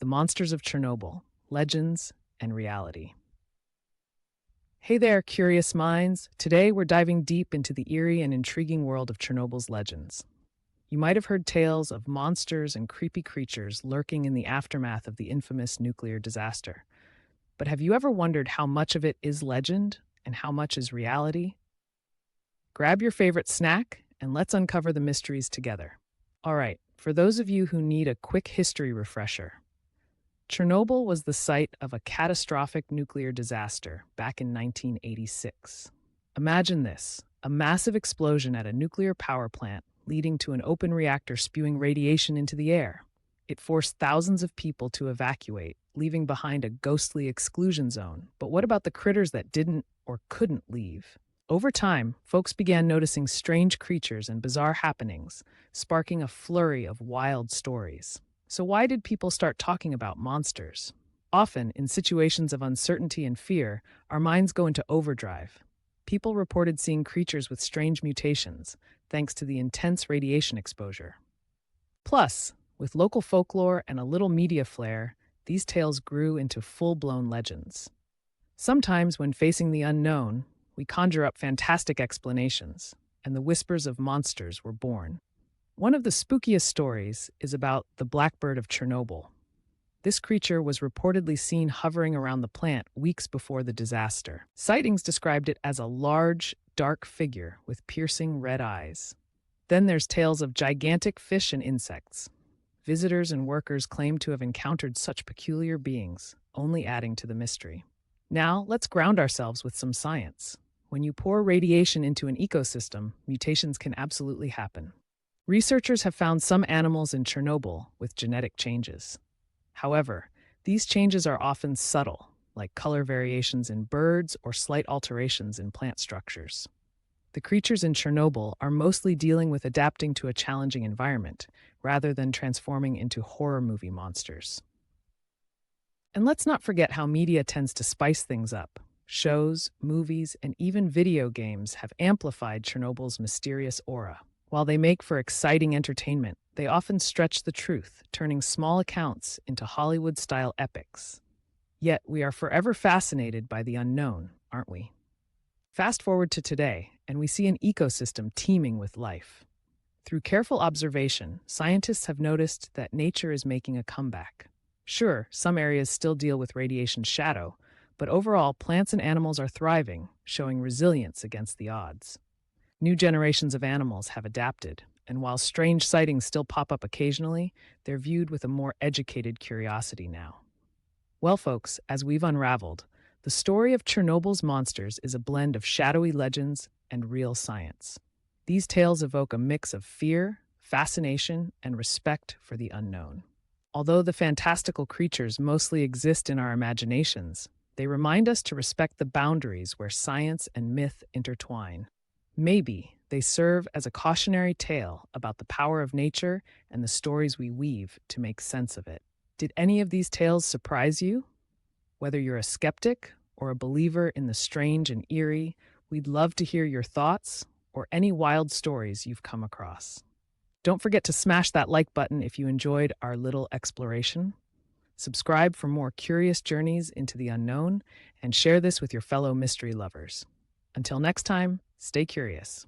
The Monsters of Chernobyl, Legends and Reality. Hey there, curious minds. Today we're diving deep into the eerie and intriguing world of Chernobyl's legends. You might have heard tales of monsters and creepy creatures lurking in the aftermath of the infamous nuclear disaster. But have you ever wondered how much of it is legend and how much is reality? Grab your favorite snack and let's uncover the mysteries together. All right, for those of you who need a quick history refresher, Chernobyl was the site of a catastrophic nuclear disaster back in 1986. Imagine this, a massive explosion at a nuclear power plant leading to an open reactor spewing radiation into the air. It forced thousands of people to evacuate, leaving behind a ghostly exclusion zone. But what about the critters that didn't or couldn't leave? Over time, folks began noticing strange creatures and bizarre happenings, sparking a flurry of wild stories. So why did people start talking about monsters? Often, in situations of uncertainty and fear, our minds go into overdrive. People reported seeing creatures with strange mutations, thanks to the intense radiation exposure. Plus, with local folklore and a little media flair, these tales grew into full-blown legends. Sometimes, when facing the unknown, we conjure up fantastic explanations, and the whispers of monsters were born. One of the spookiest stories is about the blackbird of Chernobyl. This creature was reportedly seen hovering around the plant weeks before the disaster. Sightings described it as a large, dark figure with piercing red eyes. Then there's tales of gigantic fish and insects. Visitors and workers claim to have encountered such peculiar beings, only adding to the mystery. Now, let's ground ourselves with some science. When you pour radiation into an ecosystem, mutations can absolutely happen. Researchers have found some animals in Chernobyl with genetic changes. However, these changes are often subtle, like color variations in birds or slight alterations in plant structures. The creatures in Chernobyl are mostly dealing with adapting to a challenging environment, rather than transforming into horror movie monsters. And let's not forget how media tends to spice things up. Shows, movies, and even video games have amplified Chernobyl's mysterious aura. While they make for exciting entertainment, they often stretch the truth, turning small accounts into Hollywood-style epics. Yet, we are forever fascinated by the unknown, aren't we? Fast forward to today, and we see an ecosystem teeming with life. Through careful observation, scientists have noticed that nature is making a comeback. Sure, some areas still deal with radiation shadow, but overall, plants and animals are thriving, showing resilience against the odds. New generations of animals have adapted, and while strange sightings still pop up occasionally, they're viewed with a more educated curiosity now. Well, folks, as we've unraveled, the story of Chernobyl's monsters is a blend of shadowy legends and real science. These tales evoke a mix of fear, fascination, and respect for the unknown. Although the fantastical creatures mostly exist in our imaginations, they remind us to respect the boundaries where science and myth intertwine. Maybe they serve as a cautionary tale about the power of nature and the stories we weave to make sense of it. Did any of these tales surprise you? Whether you're a skeptic or a believer in the strange and eerie, we'd love to hear your thoughts or any wild stories you've come across. Don't forget to smash that like button if you enjoyed our little exploration. Subscribe for more curious journeys into the unknown, and share this with your fellow mystery lovers. Until next time, stay curious.